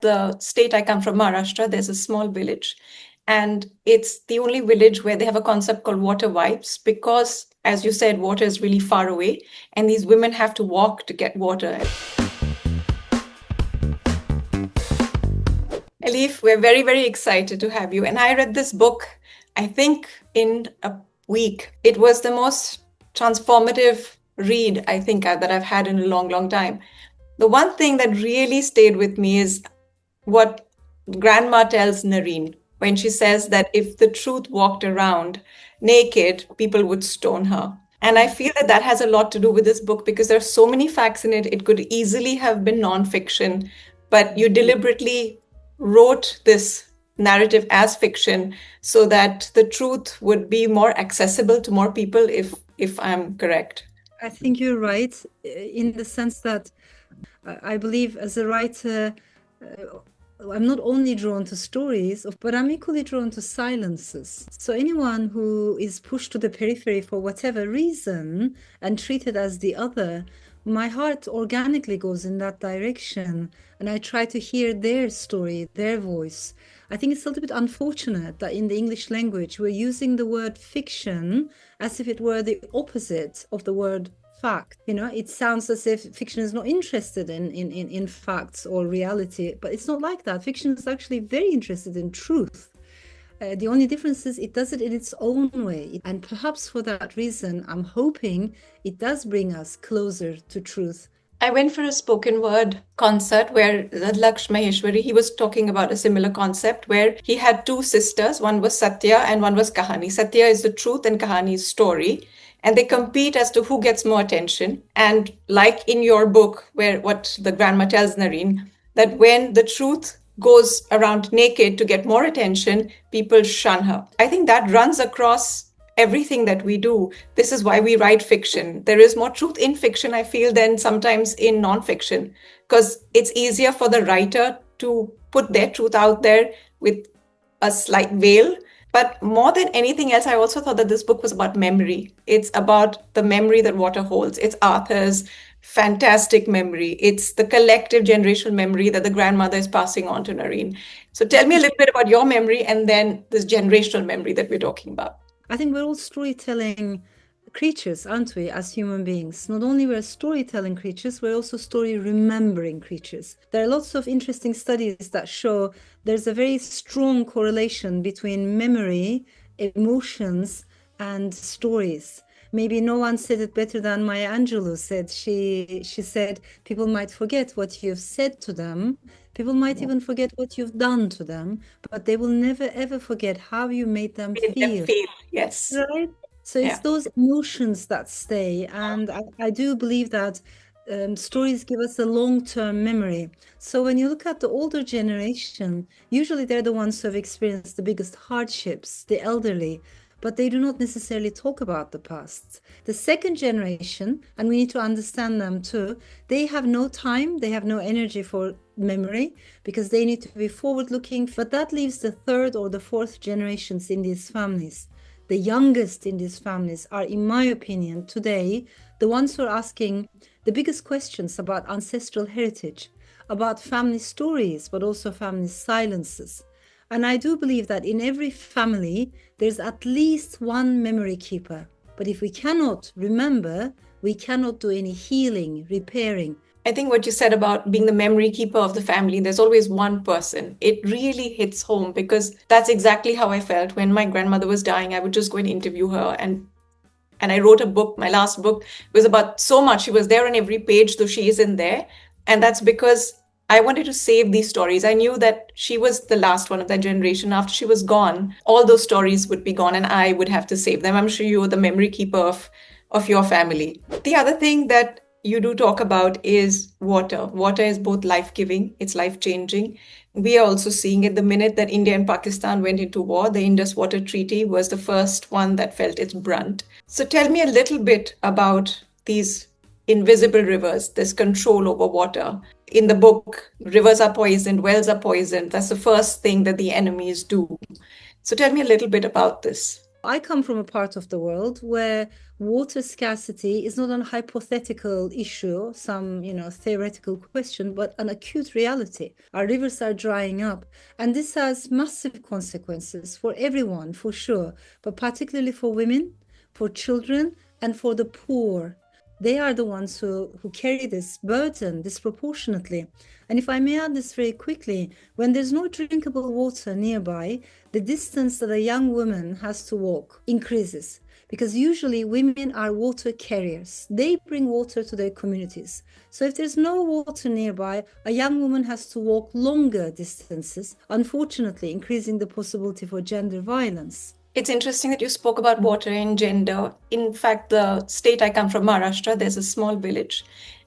the state I come from, Maharashtra, there's a small village. And it's the only village where they have a concept called water wipes because, as you said, water is really far away. And these women have to walk to get water. Elif, we're very, very excited to have you. And I read this book, I think, in a week. It was the most transformative read, I think, that I've had in a long, long time. The one thing that really stayed with me is what Grandma tells Nareen when she says that if the truth walked around naked, people would stone her. And I feel that that has a lot to do with this book because there are so many facts in it. It could easily have been nonfiction, but you deliberately wrote this narrative as fiction so that the truth would be more accessible to more people, if I'm correct. I think you're right in the sense that I believe as a writer, I'm not only drawn to stories, but I'm equally drawn to silences. So anyone who is pushed to the periphery for whatever reason and treated as the other, my heart organically goes in that direction, and I try to hear their story, their voice. I think it's a little bit unfortunate that in the English language, we're using the word fiction as if it were the opposite of the word fact. It sounds as if fiction is not interested in facts or reality, but it's not like that. Fiction is actually very interested in truth. The only difference is it does it in its own way. And perhaps for that reason, I'm hoping it does bring us closer to truth. I went for a spoken word concert where Laksh Maheshwari, he was talking about a similar concept where he had two sisters. One was Satya and one was Kahani. Satya is the truth and Kahani is story. And they compete as to who gets more attention. And like in your book, where what the grandma tells Nareen, that when the truth goes around naked to get more attention, people shun her. I think that runs across everything that we do. This is why we write fiction. There is more truth in fiction, I feel, than sometimes in nonfiction, because it's easier for the writer to put their truth out there with a slight veil. But more than anything else, I also thought that this book was about memory. It's about the memory that water holds. It's Arthur's fantastic memory. It's the collective generational memory that the grandmother is passing on to Nareen. So tell me a little bit about your memory and then this generational memory that we're talking about. I think we're all storytelling creatures, aren't we, as human beings? Not only we're storytelling creatures, we're also story remembering creatures. There are lots of interesting studies that show there's a very strong correlation between memory, emotions, and stories. Maybe no one said it better than Maya Angelou said. She said, people might forget what you've said to them. People might even forget what you've done to them, but they will never, ever forget how you made them feel. Yes. Right? So it's those emotions that stay. And I do believe that stories give us a long-term memory. So when you look at the older generation, usually they're the ones who have experienced the biggest hardships, the elderly, but they do not necessarily talk about the past. The second generation, and we need to understand them too, they have no time, they have no energy for memory because they need to be forward-looking. But that leaves the third or the fourth generations in these families. The youngest in these families are, in my opinion, today, the ones who are asking the biggest questions about ancestral heritage, about family stories, but also family silences. And I do believe that in every family, there's at least one memory keeper. But if we cannot remember, we cannot do any healing, repairing. I think what you said about being the memory keeper of the family, there's always one person. It really hits home because that's exactly how I felt when my grandmother was dying. I would just go and interview her. And I wrote a book. My last book was about so much. She was there on every page, though she isn't there. And that's because I wanted to save these stories. I knew that she was the last one of that generation. After she was gone, all those stories would be gone and I would have to save them. I'm sure you were the memory keeper of your family. The other thing that you do talk about is water. Water is both life-giving, it's life-changing. We are also seeing it the minute that India and Pakistan went into war, the Indus Water Treaty was the first one that felt its brunt. So tell me a little bit about these invisible rivers, this control over water. In the book, rivers are poisoned, wells are poisoned. That's the first thing that the enemies do. So tell me a little bit about this. I come from a part of the world where water scarcity is not a hypothetical issue, some, theoretical question, but an acute reality. Our rivers are drying up, and this has massive consequences for everyone, for sure, but particularly for women, for children, and for the poor. They are the ones who carry this burden disproportionately. And if I may add this very quickly, when there's no drinkable water nearby, the distance that a young woman has to walk increases, because usually women are water carriers. They bring water to their communities. So if there's no water nearby, a young woman has to walk longer distances, unfortunately increasing the possibility for gender violence. It's interesting that you spoke about water and gender. In fact, the state I come from, Maharashtra, there's a small village,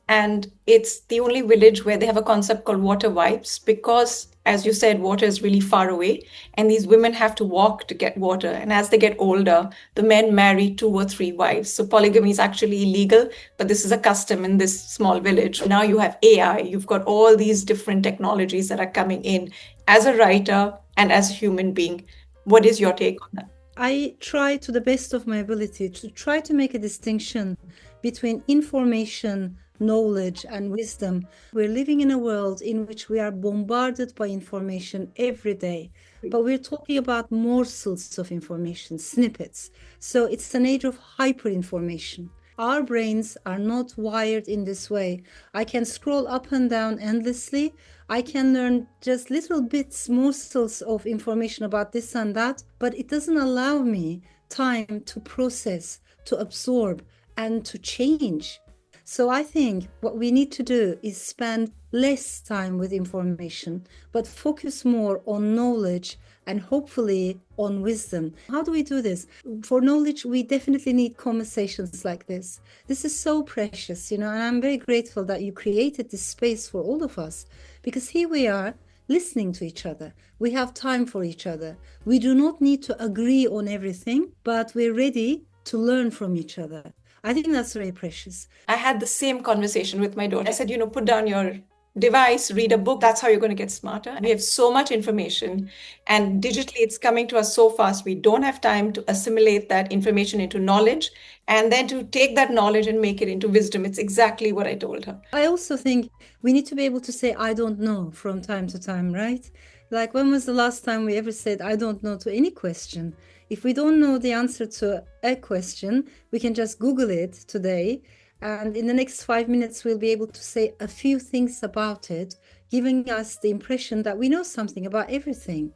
and it's the only village where they have a concept called water wives because, as you said, water is really far away, and these women have to walk to get water. And as they get older, the men marry 2 or 3 wives. So polygamy is actually illegal, but this is a custom in this small village. Now you have AI, you've got all these different technologies that are coming in. As a writer and as a human being, what is your take on that? I try to the best of my ability to try to make a distinction between information, knowledge, and wisdom. We're living in a world in which we are bombarded by information every day, but we're talking about morsels of information, snippets. So it's an age of hyperinformation. Our brains are not wired in this way. I can scroll up and down endlessly. I can learn just little bits, morsels of information about this and that, but it doesn't allow me time to process, to absorb, and to change. So I think what we need to do is spend less time with information, but focus more on knowledge and hopefully on wisdom. How do we do this? For knowledge, we definitely need conversations like this. This is so precious, and I'm very grateful that you created this space for all of us, because here we are listening to each other. We have time for each other. We do not need to agree on everything, but we're ready to learn from each other. I think that's very precious. I had the same conversation with my daughter. I said, put down your device, read a book. That's how you're going to get smarter. We have so much information, and digitally it's coming to us so fast. We don't have time to assimilate that information into knowledge and then to take that knowledge and make it into wisdom. It's exactly what I told her. I also think we need to be able to say, I don't know from time to time, right? Like, when was the last time we ever said, I don't know to any question? If we don't know the answer to a question, we can just Google it today. And in the next 5 minutes, we'll be able to say a few things about it, giving us the impression that we know something about everything.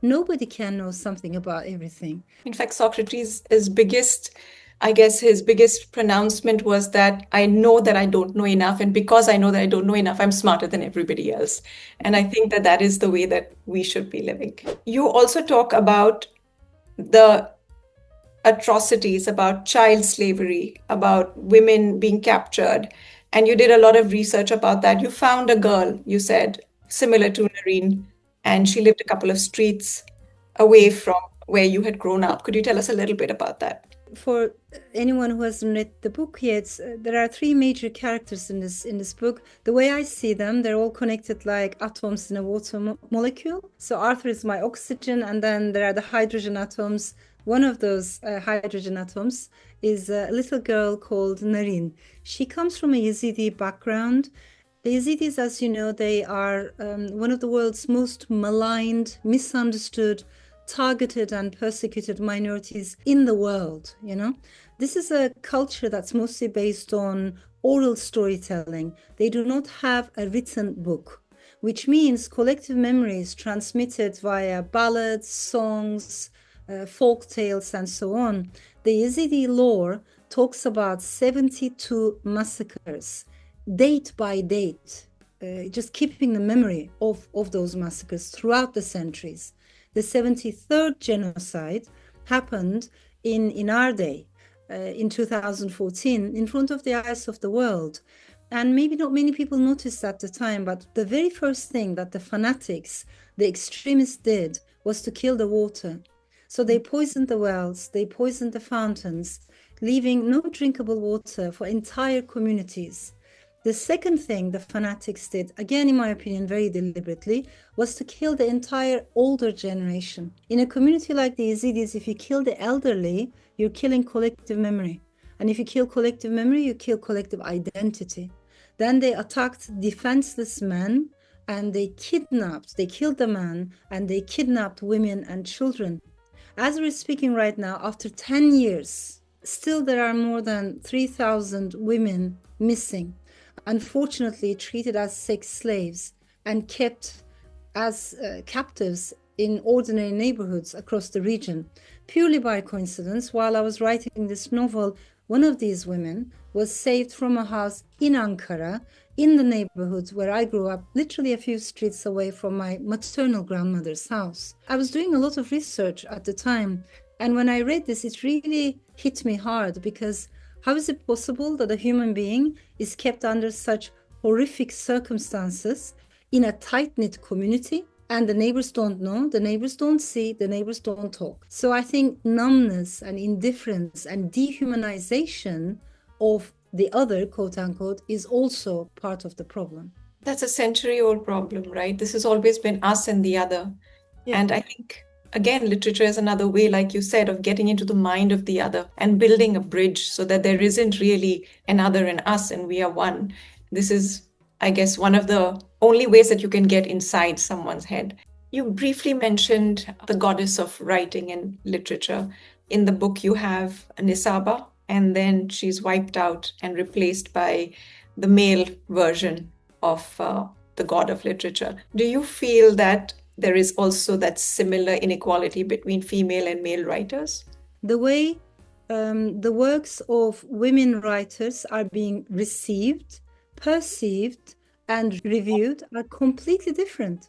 Nobody can know something about everything. In fact, Socrates' his biggest pronouncement was that I know that I don't know enough. And because I know that I don't know enough, I'm smarter than everybody else. And I think that that is the way that we should be living. You also talk about the atrocities, about child slavery, about women being captured. And you did a lot of research about that. You found a girl, you said, similar to Nareen, and she lived a couple of streets away from where you had grown up. Could you tell us a little bit about that? For anyone who hasn't read the book yet, there are 3 major characters in this book. The way I see them, they're all connected like atoms in a water molecule. So Arthur is my oxygen, and then there are the hydrogen atoms. One of those hydrogen atoms is a little girl called Nareen. She comes from a Yazidi background. The Yazidis, as you know, they are one of the world's most maligned, misunderstood, targeted and persecuted minorities in the world. This is a culture that's mostly based on oral storytelling. They do not have a written book, which means collective memories transmitted via ballads, songs, folk tales, and so on. The Yazidi lore talks about 72 massacres, date by date, just keeping the memory of those massacres throughout the centuries. The 73rd genocide happened in our day, in 2014, in front of the eyes of the world. And maybe not many people noticed at the time, but the very first thing that the fanatics, the extremists did was to kill the water. So they poisoned the wells, they poisoned the fountains, leaving no drinkable water for entire communities. The second thing the fanatics did, again in my opinion very deliberately, was to kill the entire older generation. In a community like the Yazidis, if you kill the elderly, you're killing collective memory. And if you kill collective memory, you kill collective identity. Then they attacked defenseless men and they killed the man and they kidnapped women and children. As we're speaking right now, after 10 years, still there are more than 3,000 women missing, unfortunately treated as sex slaves and kept as captives in ordinary neighborhoods across the region. Purely by coincidence, while I was writing this novel, one of these women was saved from a house in Ankara, in the neighborhood where I grew up, literally a few streets away from my maternal grandmother's house. I was doing a lot of research at the time, and when I read this, it really hit me hard, because how is it possible that a human being is kept under such horrific circumstances in a tight-knit community, and the neighbors don't know, the neighbors don't see, the neighbors don't talk? So I think numbness and indifference and dehumanization of the other, quote unquote, is also part of the problem. That's a century-old problem, right? This has always been us and the other. Yeah. And I think, again, literature is another way, like you said, of getting into the mind of the other and building a bridge so that there isn't really another and us and we are one. This is, I guess, one of the only ways that you can get inside someone's head. You briefly mentioned the goddess of writing and literature. In the book, you have Nisaba, and then she's wiped out and replaced by the male version of the god of literature. Do you feel that there is also that similar inequality between female and male writers? The way the works of women writers are being received, perceived, and reviewed are completely different,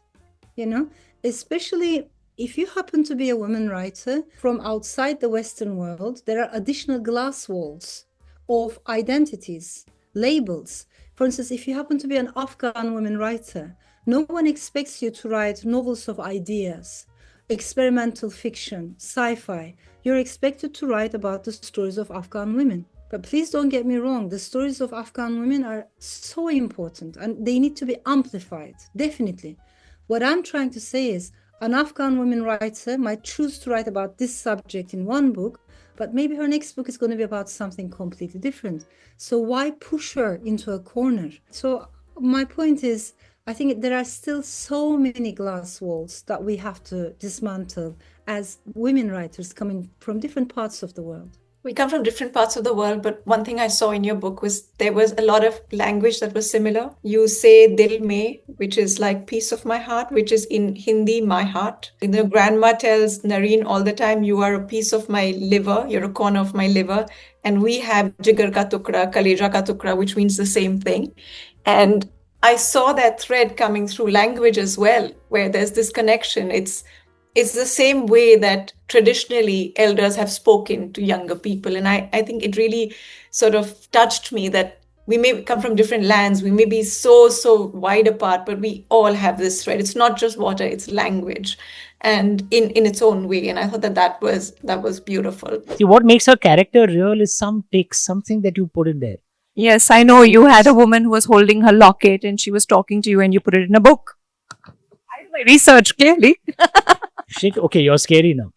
especially if you happen to be a woman writer from outside the Western world. There are additional glass walls of identities, labels. For instance, if you happen to be an Afghan woman writer, no one expects you to write novels of ideas, experimental fiction, sci-fi. You're expected to write about the stories of Afghan women. But please don't get me wrong, the stories of Afghan women are so important and they need to be amplified, definitely. What I'm trying to say is, an Afghan woman writer might choose to write about this subject in one book, but maybe her next book is going to be about something completely different. So why push her into a corner? So my point is, I think there are still so many glass walls that we have to dismantle as women writers coming from different parts of the world. We come from different parts of the world, but one thing I saw in your book was there was a lot of language that was similar. You say dil mein, which is like piece of my heart, which is in Hindi, my heart. The grandma tells Nareen all the time, you are a piece of my liver, you're a corner of my liver. And we have jigar ka tukra, kaleja ka tukra, which means the same thing. And I saw that thread coming through language as well, where there's this connection. It's the same way that traditionally elders have spoken to younger people. And I think it really sort of touched me that we may come from different lands, we may be so wide apart, but we all have this thread. It's not just water, it's language, and in its own way. And I thought that was beautiful. See, what makes her character real is some text, something that you put in there. Yes, I know you had a woman who was holding her locket and she was talking to you and you put it in a book. I did my research, clearly. Shit, okay, you're scary now.